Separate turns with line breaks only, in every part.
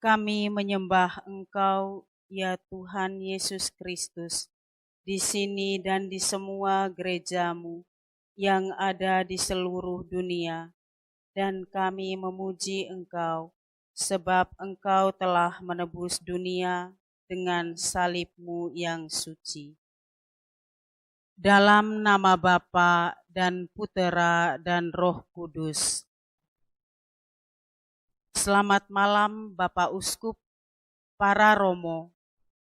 Kami menyembah Engkau, ya Tuhan Yesus Kristus, di sini dan di semua gereja-Mu yang ada di seluruh dunia. Dan kami memuji Engkau, sebab Engkau telah menebus dunia dengan salib-Mu yang suci. Dalam nama Bapa dan Putera dan Roh Kudus. Selamat malam Bapak Uskup, para romo,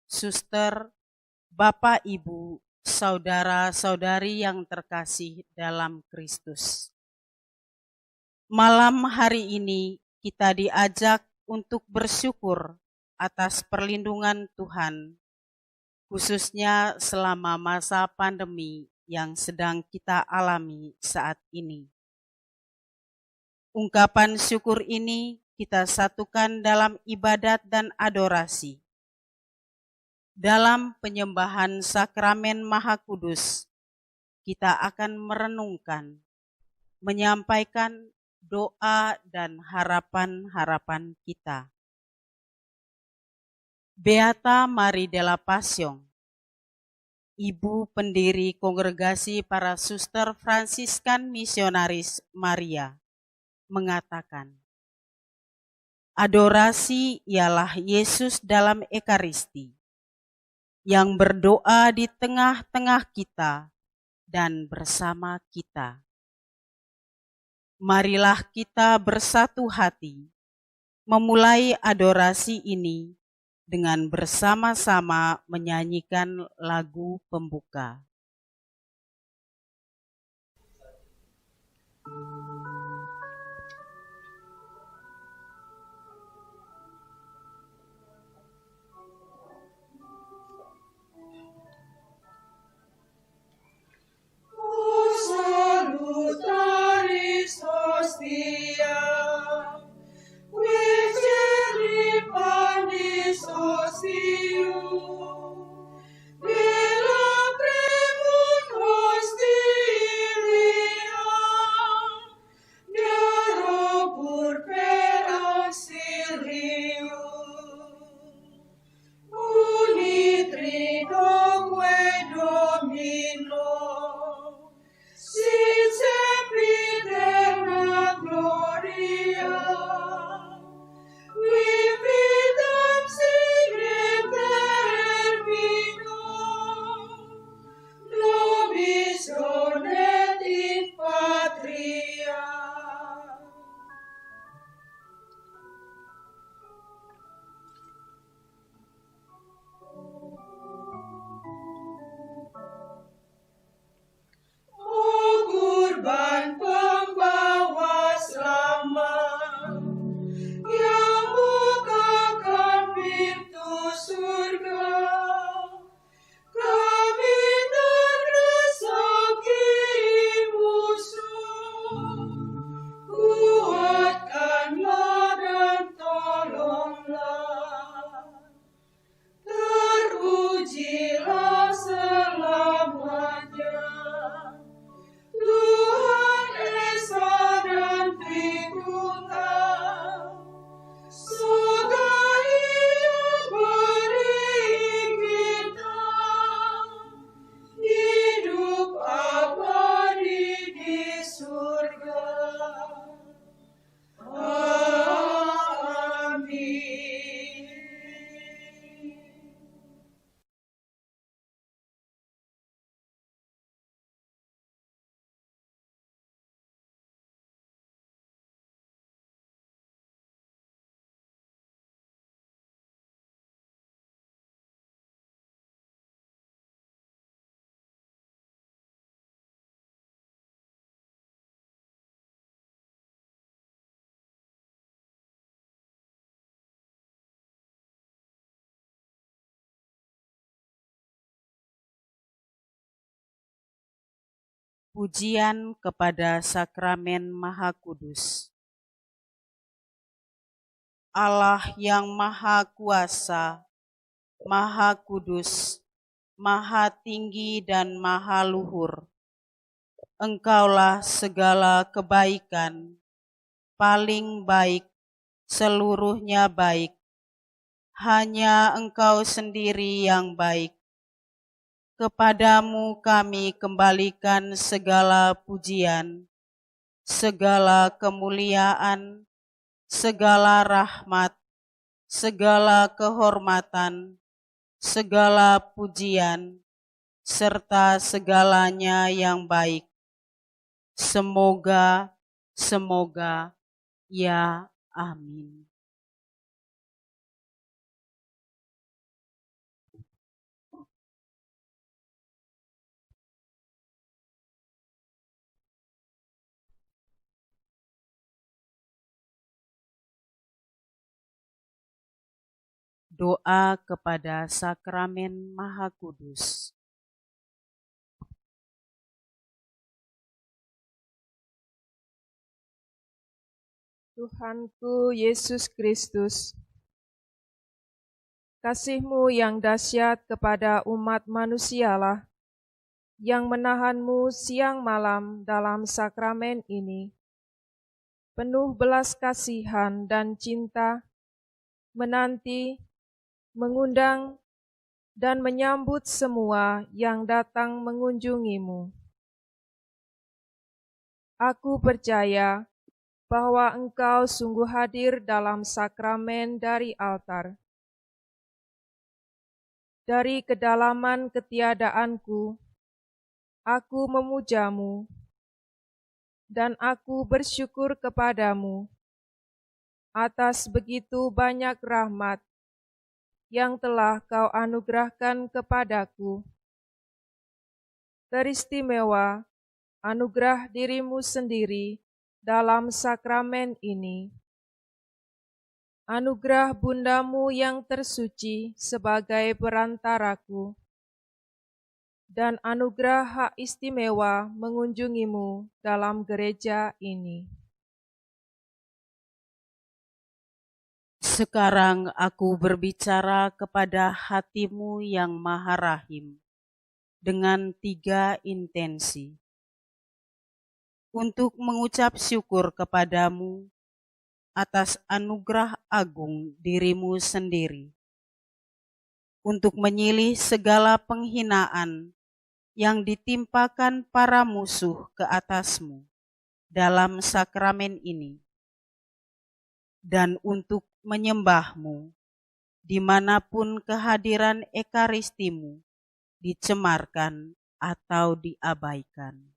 suster, Bapak Ibu, saudara-saudari yang terkasih dalam Kristus. Malam hari ini kita diajak untuk bersyukur atas perlindungan Tuhan, khususnya selama masa pandemi yang sedang kita alami saat ini. Ungkapan syukur ini kita satukan dalam ibadat dan adorasi. Dalam penyembahan sakramen Maha Kudus, kita akan merenungkan, menyampaikan doa dan harapan-harapan kita. Beata Marie de la Passion, Ibu pendiri Kongregasi para Suster Fransiskan Misionaris Maria, mengatakan, adorasi ialah Yesus dalam Ekaristi, yang berdoa di tengah-tengah kita dan bersama kita. Marilah kita bersatu hati, memulai adorasi ini dengan bersama-sama menyanyikan lagu pembuka.
Salutaris hostia, Veceri panis hostium, Bella primum hostilia, Darobur per auxilium, Unitri doque Domino, sit sempiterna gloria, vividam signum terminum, nobis donet in patria. Kurban pembawa selamat yang bukakan pintu surga, kami terdesak musuh, kuatkanlah dan tolonglah, terujilah selamanya Tuhan Esa dan Tritunggal, surga Ia beri kita hidup abadi di surga. Amin.
Pujian kepada Sakramen Maha Kudus. Allah yang Maha Kuasa, Maha Kudus, Maha Tinggi dan Maha Luhur, Engkaulah segala kebaikan, paling baik, seluruhnya baik, hanya Engkau sendiri yang baik. Kepadamu kami kembalikan segala pujian, segala kemuliaan, segala rahmat, segala kehormatan, segala pujian, serta segalanya yang baik. Semoga, ya amin. Doa kepada Sakramen Maha Kudus.
Tuhanku Yesus Kristus, kasih-Mu yang dahsyat kepada umat manusialah yang menahan-Mu siang malam dalam sakramen ini. Penuh belas kasihan dan cinta, menanti, mengundang, dan menyambut semua yang datang mengunjungi-Mu. Aku percaya bahwa Engkau sungguh hadir dalam sakramen dari altar. Dari kedalaman ketiadaanku, aku memuja-Mu, dan aku bersyukur kepadamu atas begitu banyak rahmat yang telah Kau anugerahkan kepadaku. Teristimewa anugerah diri-Mu sendiri dalam sakramen ini. Anugerah Bunda-Mu yang tersuci sebagai perantaraku, dan anugerah hak istimewa mengunjungi-Mu dalam gereja ini.
Sekarang aku berbicara kepada hati-Mu yang maha rahim dengan 3 intensi. Untuk mengucap syukur kepadamu atas anugerah agung diri-Mu sendiri. Untuk menyilih segala penghinaan yang ditimpakan para musuh ke atas-Mu dalam sakramen ini. Dan untuk menyembah-Mu dimanapun kehadiran Ekaristi-Mu dicemarkan atau diabaikan.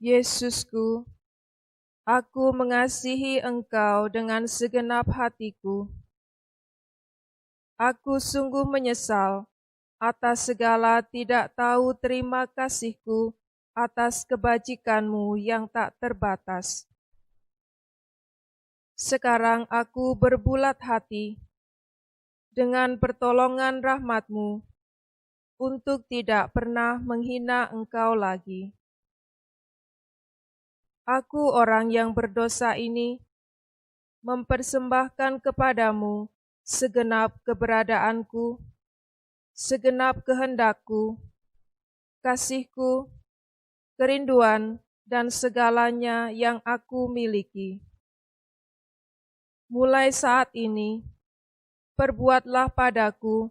Yesusku, aku mengasihi Engkau dengan segenap hatiku. Aku sungguh menyesal atas segala tidak tahu terima kasih-Ku atas kebajikan-Mu yang tak terbatas. Sekarang aku berbulat hati dengan pertolongan rahmat-Mu untuk tidak pernah menghina Engkau lagi. Aku orang yang berdosa ini mempersembahkan kepadamu segenap keberadaanku, segenap kehendakku, kasihku, kerinduan, dan segalanya yang aku miliki. Mulai saat ini, perbuatlah padaku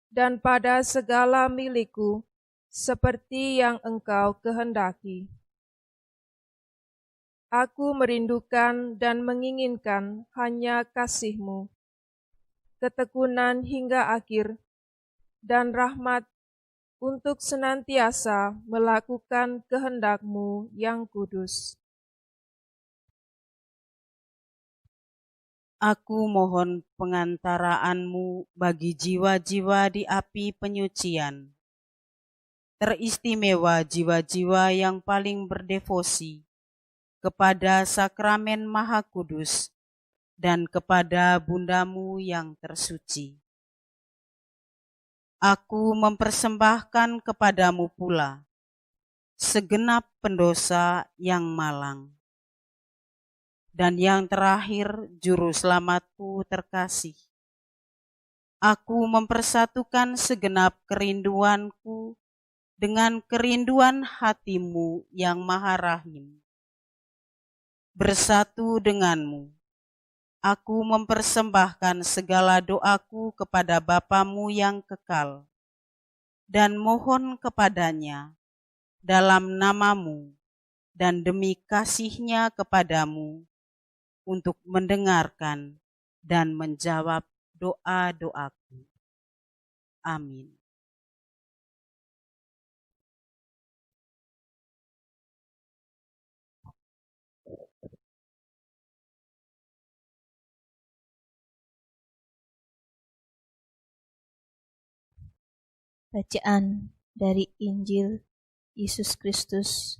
dan pada segala milikku seperti yang Engkau kehendaki. Aku merindukan dan menginginkan hanya kasih-Mu, ketekunan hingga akhir, dan rahmat untuk senantiasa melakukan kehendak-Mu yang kudus.
Aku mohon pengantaraan-Mu bagi jiwa-jiwa di api penyucian, teristimewa jiwa-jiwa yang paling berdevosi kepada sakramen Maha Kudus dan kepada Bunda-Mu yang tersuci. Aku mempersembahkan kepadamu pula segenap pendosa yang malang. Dan yang terakhir, juru selamatku terkasih. Aku mempersatukan segenap kerinduanku dengan kerinduan hati-Mu yang maha rahim. bersatu denganmu. Aku mempersembahkan segala doaku kepada Bapamu yang kekal, dan mohon kepadanya dalam namamu dan demi kasih-Nya kepadamu untuk mendengarkan dan menjawab doa-doaku. Amin.
Bacaan dari Injil Yesus Kristus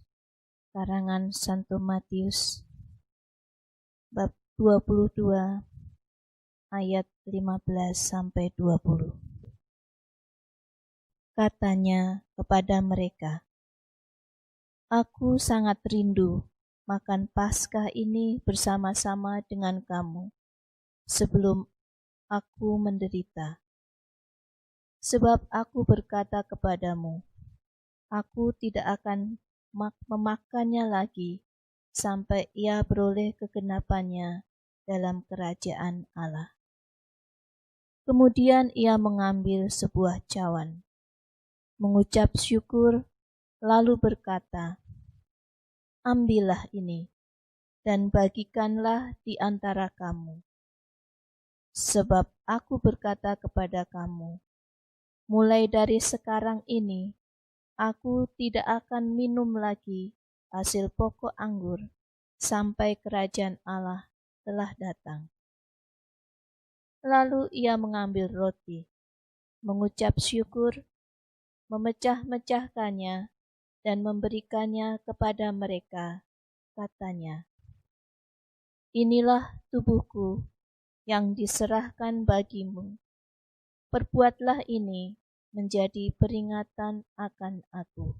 karangan Santo Matius bab 22 ayat 15 sampai 20. Katanya kepada mereka, "Aku sangat rindu makan Paskah ini bersama-sama dengan kamu sebelum aku menderita. Sebab aku berkata kepadamu, aku tidak akan memakannya lagi sampai ia beroleh kegenapannya dalam kerajaan Allah." Kemudian ia mengambil sebuah cawan, mengucap syukur, lalu berkata, "Ambillah ini, dan bagikanlah di antara kamu. Sebab aku berkata kepada kamu, mulai dari sekarang ini, aku tidak akan minum lagi hasil pokok anggur sampai kerajaan Allah telah datang." Lalu ia mengambil roti, mengucap syukur, memecah-mecahkannya, dan memberikannya kepada mereka. Katanya, "Inilah tubuhku yang diserahkan bagimu. Perbuatlah ini menjadi peringatan akan aku."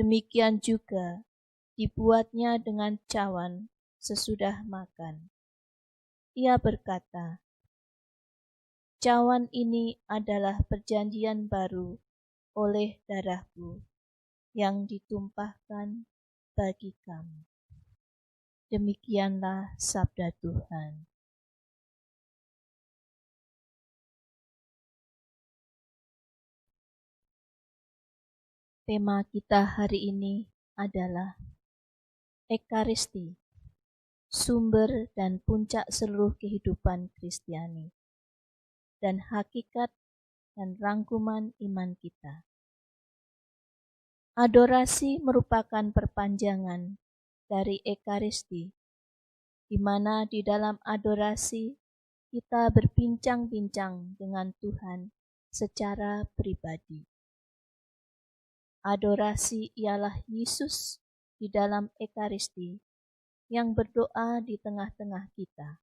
Demikian juga dibuatnya dengan cawan sesudah makan. Ia berkata, "Cawan ini adalah perjanjian baru oleh darahku yang ditumpahkan bagi kamu." Demikianlah sabda Tuhan. Tema kita hari ini adalah Ekaristi, sumber dan puncak seluruh kehidupan Kristiani, dan hakikat dan rangkuman iman kita. Adorasi merupakan perpanjangan dari Ekaristi, di mana di dalam adorasi kita berbincang-bincang dengan Tuhan secara pribadi. Adorasi ialah Yesus di dalam Ekaristi yang berdoa di tengah-tengah kita.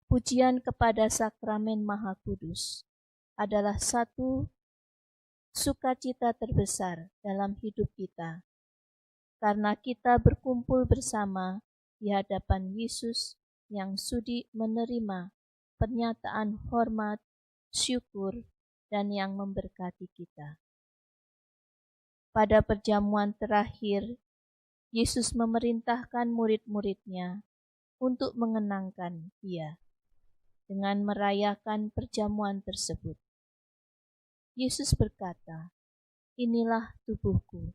Pujian kepada Sakramen Maha Kudus adalah satu sukacita terbesar dalam hidup kita, karena kita berkumpul bersama di hadapan Yesus yang sudi menerima pernyataan hormat, syukur, dan yang memberkati kita. Pada perjamuan terakhir, Yesus memerintahkan murid-muridnya untuk mengenangkan Dia dengan merayakan perjamuan tersebut. Yesus berkata, "Inilah tubuhku."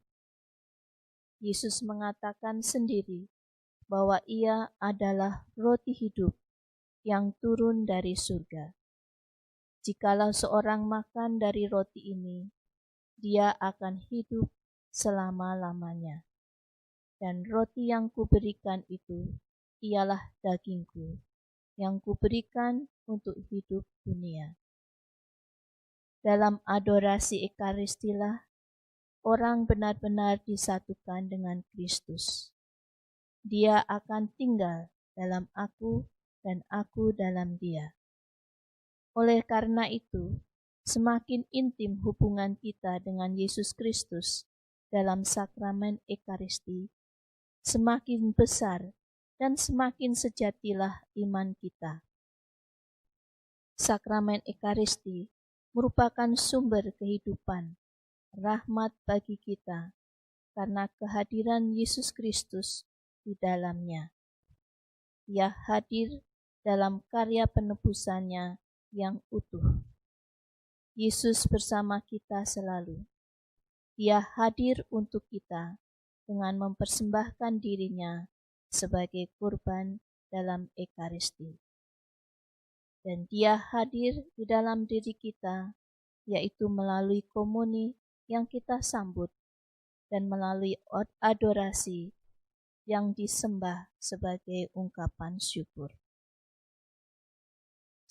Yesus mengatakan sendiri bahwa Ia adalah roti hidup yang turun dari surga. Jikalau seorang makan dari roti ini, dia akan hidup selama-lamanya. Dan roti yang kuberikan itu ialah dagingku, yang kuberikan untuk hidup dunia. Dalam adorasi Ekaristilah, orang benar-benar disatukan dengan Kristus. Dia akan tinggal dalam aku dan aku dalam Dia. Oleh karena itu, semakin intim hubungan kita dengan Yesus Kristus dalam sakramen Ekaristi, semakin besar dan semakin sejatilah iman kita. Sakramen Ekaristi merupakan sumber kehidupan, rahmat bagi kita, karena kehadiran Yesus Kristus di dalamnya. Ia hadir dalam karya penebusannya yang utuh. Yesus bersama kita selalu. Dia hadir untuk kita dengan mempersembahkan dirinya sebagai kurban dalam Ekaristi. Dan dia hadir di dalam diri kita, yaitu melalui komuni yang kita sambut dan melalui adorasi yang disembah sebagai ungkapan syukur.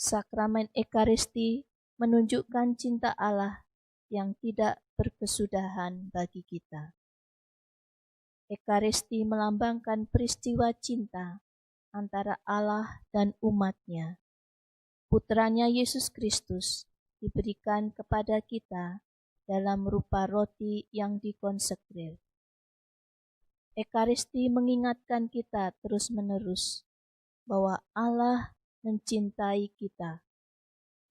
Sakramen Ekaristi menunjukkan cinta Allah yang tidak berkesudahan bagi kita. Ekaristi melambangkan peristiwa cinta antara Allah dan umat-Nya. Putranya Yesus Kristus diberikan kepada kita dalam rupa roti yang dikonsekrir. Ekaristi mengingatkan kita terus-menerus bahwa Allah mencintai kita,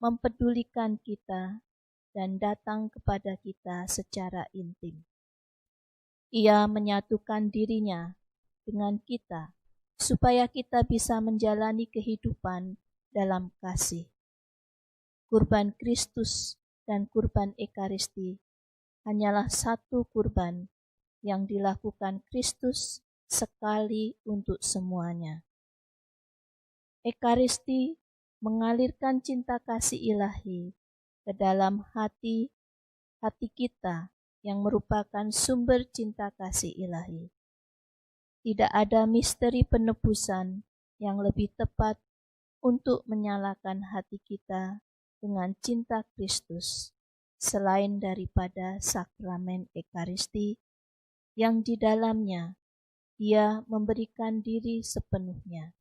mempedulikan kita, dan datang kepada kita secara intim. Ia menyatukan dirinya dengan kita supaya kita bisa menjalani kehidupan dalam kasih. Kurban Kristus dan kurban Ekaristi hanyalah satu kurban yang dilakukan Kristus sekali untuk semuanya. Ekaristi mengalirkan cinta kasih ilahi ke dalam hati kita yang merupakan sumber cinta kasih ilahi. Tidak ada misteri penebusan yang lebih tepat untuk menyalakan hati kita dengan cinta Kristus, selain daripada sakramen Ekaristi yang di dalamnya Dia memberikan diri sepenuhnya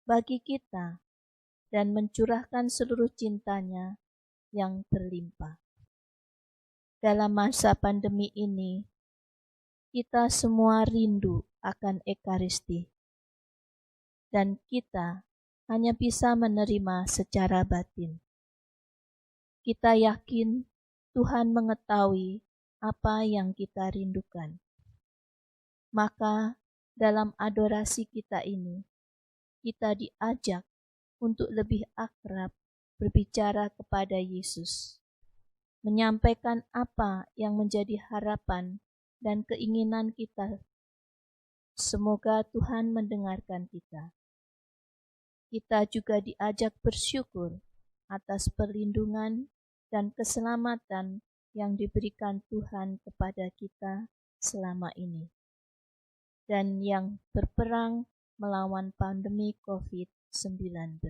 bagi kita dan mencurahkan seluruh cintanya yang berlimpah. Dalam masa pandemi ini, kita semua rindu akan Ekaristi, dan kita hanya bisa menerima secara batin. Kita yakin Tuhan mengetahui apa yang kita rindukan. Maka dalam adorasi kita ini, kita diajak untuk lebih akrab berbicara kepada Yesus, menyampaikan apa yang menjadi harapan dan keinginan kita. Semoga Tuhan mendengarkan kita. Kita juga diajak bersyukur atas perlindungan dan keselamatan yang diberikan Tuhan kepada kita selama ini, dan yang berperang melawan pandemi COVID-19.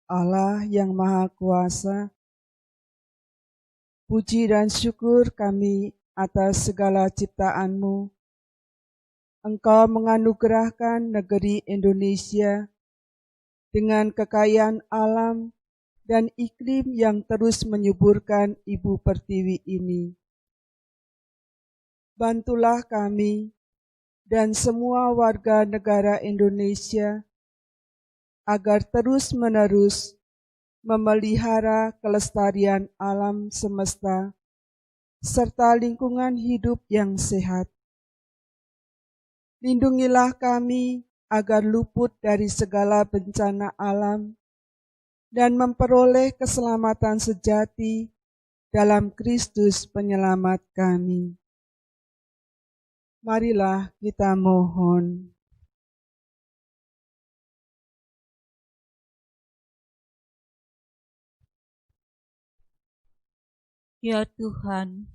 Allah yang Maha Kuasa, puji dan syukur kami atas segala ciptaan-Mu. Engkau menganugerahkan negeri Indonesia dengan kekayaan alam dan iklim yang terus menyuburkan Ibu Pertiwi ini. Bantulah kami dan semua warga negara Indonesia agar terus-menerus memelihara kelestarian alam semesta serta lingkungan hidup yang sehat. Lindungilah kami agar luput dari segala bencana alam dan memperoleh keselamatan sejati dalam Kristus penyelamat kami. Marilah kita mohon.
Ya Tuhan,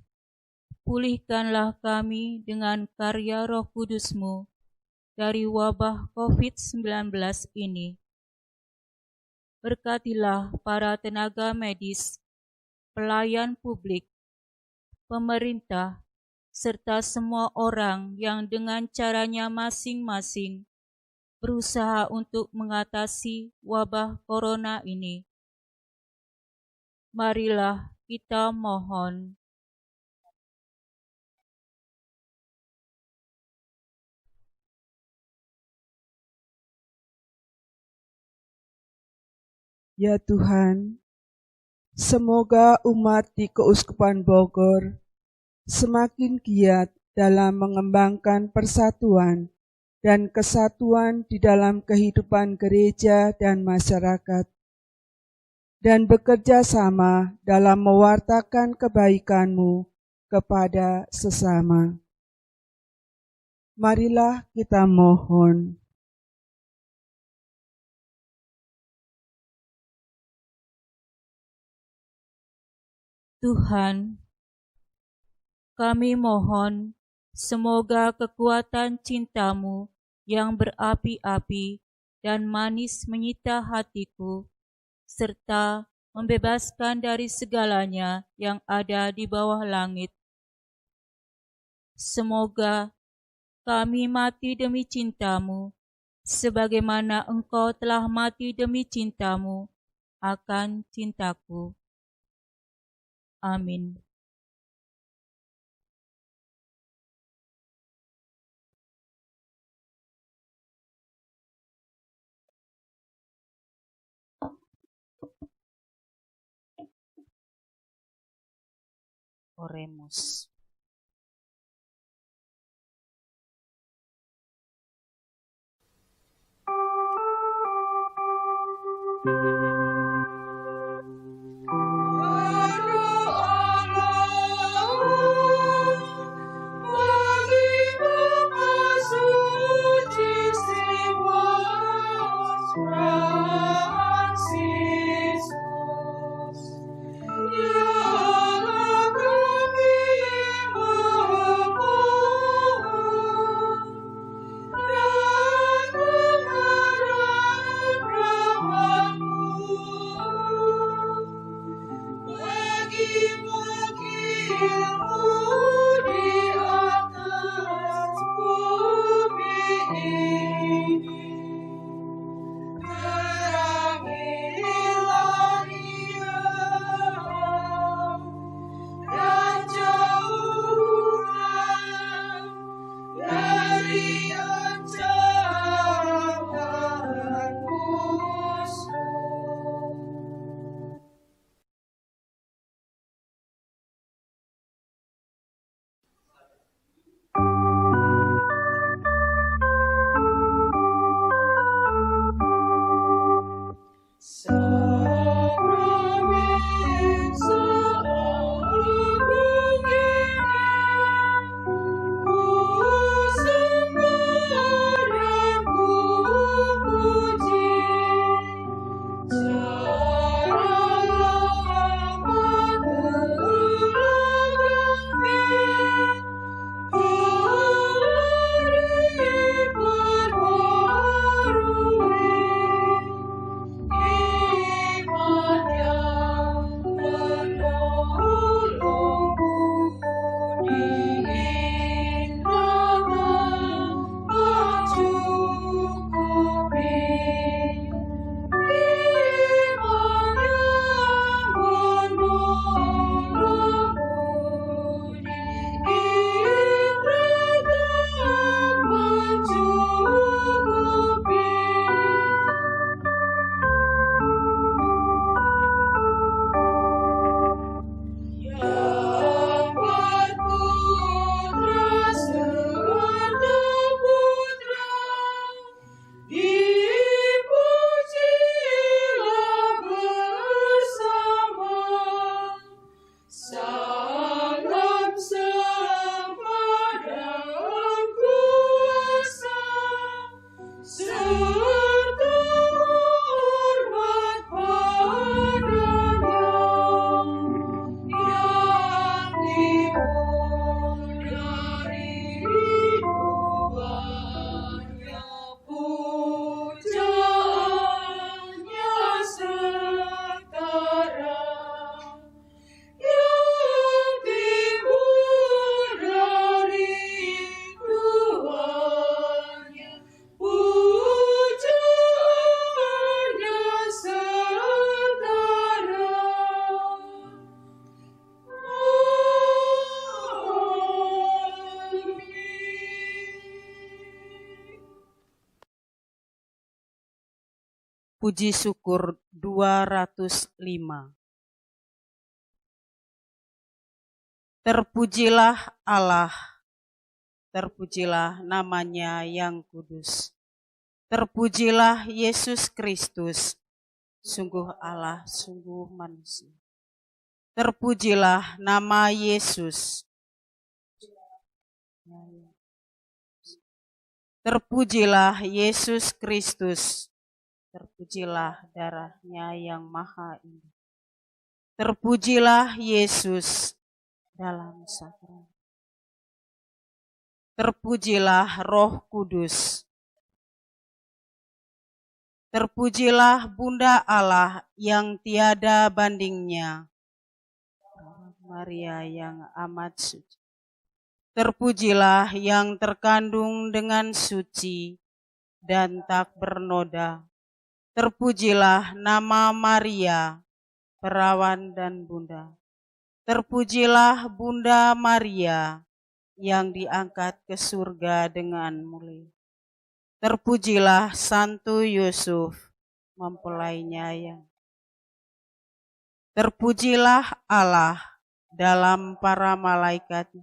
pulihkanlah kami dengan karya Roh Kudus-Mu dari wabah COVID-19 ini. Berkatilah para tenaga medis, pelayan publik, pemerintah, serta semua orang yang dengan caranya masing-masing berusaha untuk mengatasi wabah corona ini. Marilah kita mohon.
Ya Tuhan, semoga umat di Keuskupan Bogor semakin giat dalam mengembangkan persatuan dan kesatuan di dalam kehidupan gereja dan masyarakat, dan bekerja sama dalam mewartakan kebaikan-Mu kepada sesama. Marilah kita mohon.
Tuhan, kami mohon semoga kekuatan cinta-Mu yang berapi-api dan manis menyita hatiku, serta membebaskan dari segalanya yang ada di bawah langit. Semoga kami mati demi cinta-Mu, sebagaimana Engkau telah mati demi cinta-Mu akan cintaku. Amin.
Oremus. Puji syukur 205. Terpujilah Allah, terpujilah namanya yang kudus. Terpujilah Yesus Kristus, sungguh Allah, sungguh manusia. Terpujilah nama Yesus. Terpujilah Yesus Kristus. Terpujilah darahnya yang maha indah. Terpujilah Yesus dalam sakral. Terpujilah Roh Kudus. Terpujilah Bunda Allah yang tiada bandingnya, Maria yang amat suci. Terpujilah yang terkandung dengan suci dan tak bernoda. Terpujilah nama Maria, perawan dan bunda. Terpujilah Bunda Maria yang diangkat ke surga dengan mulia. Terpujilah Santo Yusuf, mempelainya yang. Terpujilah Allah dalam para malaikat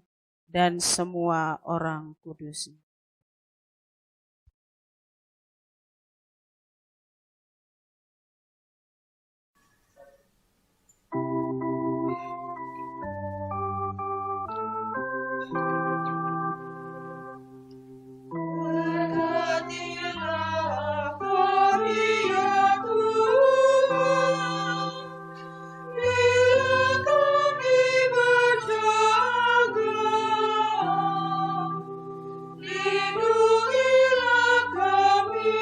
dan semua orang kudus.
Berkatilah kami ya Tuhan, bila kami berjaga. Lindungilah kami,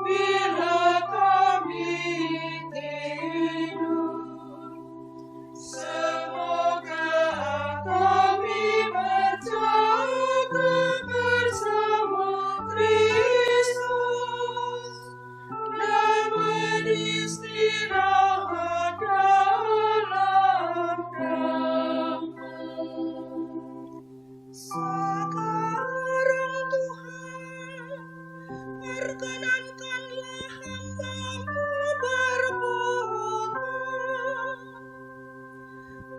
bila kami tidur. Semoga kami berjaga bersama Kristus dan beristirahat dalam damai. Sekarang Tuhan, perkenankanlah hamba-Mu berkhotbah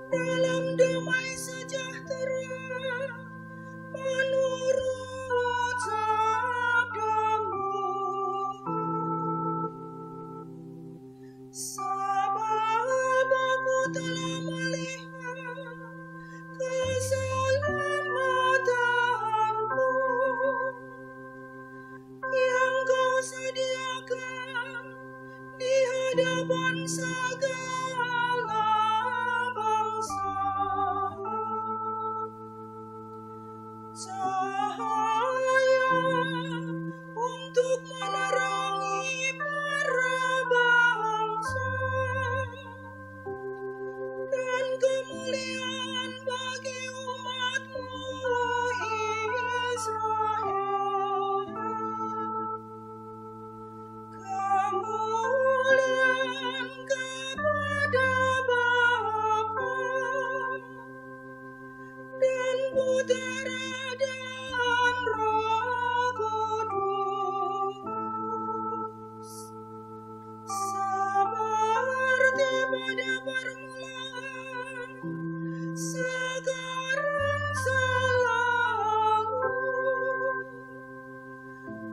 dalam damai sejahtera menurut sabda-Mu. Sebab aku telah melihat keselamatanmu yang Kau sediakan di hadapan segala bangsa. Cahaya untuk menerangi para bangsa dan kemuliaan bagi umat-Mu Israel. Kemuliaan kepada Bapa dan Putera dan Roh Kudus, seperti pada permulaan, sekarang, selalu,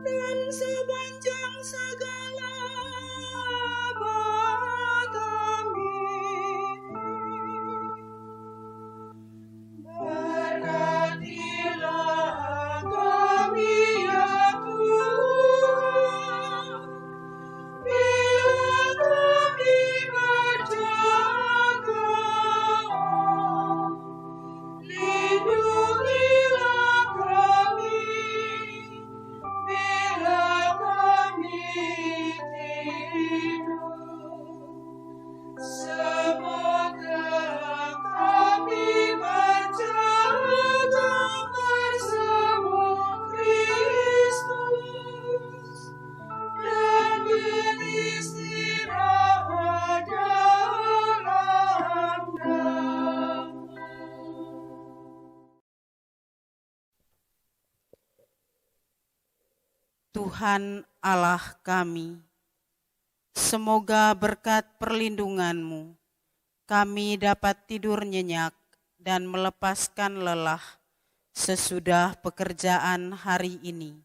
dan sepanjang segala abad. Amin. Berkatilah kami ya Tuhan, bila kami berjaga. Lindungilah kami, bila kami tidur. Semoga kami berjaga bersama Kristus dan beristirahat dalam damai.
Tuhan Allah kami, Semoga berkat perlindungan-Mu, kami dapat tidur nyenyak dan melepaskan lelah sesudah pekerjaan hari ini.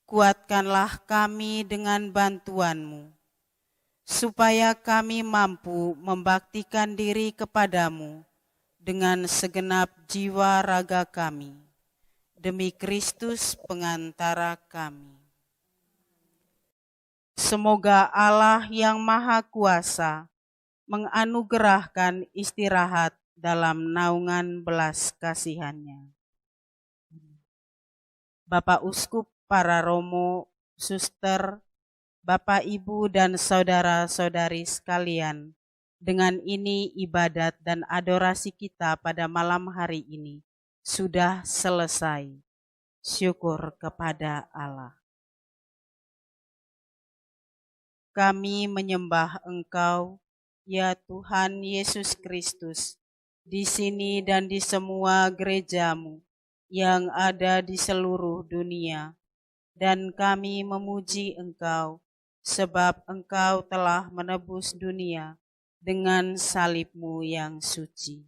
Kuatkanlah kami dengan bantuan-Mu, supaya kami mampu membaktikan diri kepadamu dengan segenap jiwa raga kami, demi Kristus pengantara kami. Semoga Allah yang Maha Kuasa menganugerahkan istirahat dalam naungan belas kasihan-Nya. Bapak Uskup, para romo, suster, Bapak, Ibu, dan saudara-saudari sekalian, dengan ini ibadat dan adorasi kita pada malam hari ini sudah selesai. Syukur kepada Allah. Kami menyembah Engkau, ya Tuhan Yesus Kristus, di sini dan di semua gereja-Mu yang ada di seluruh dunia, dan kami memuji Engkau, sebab Engkau telah menebus dunia dengan salib-Mu yang suci.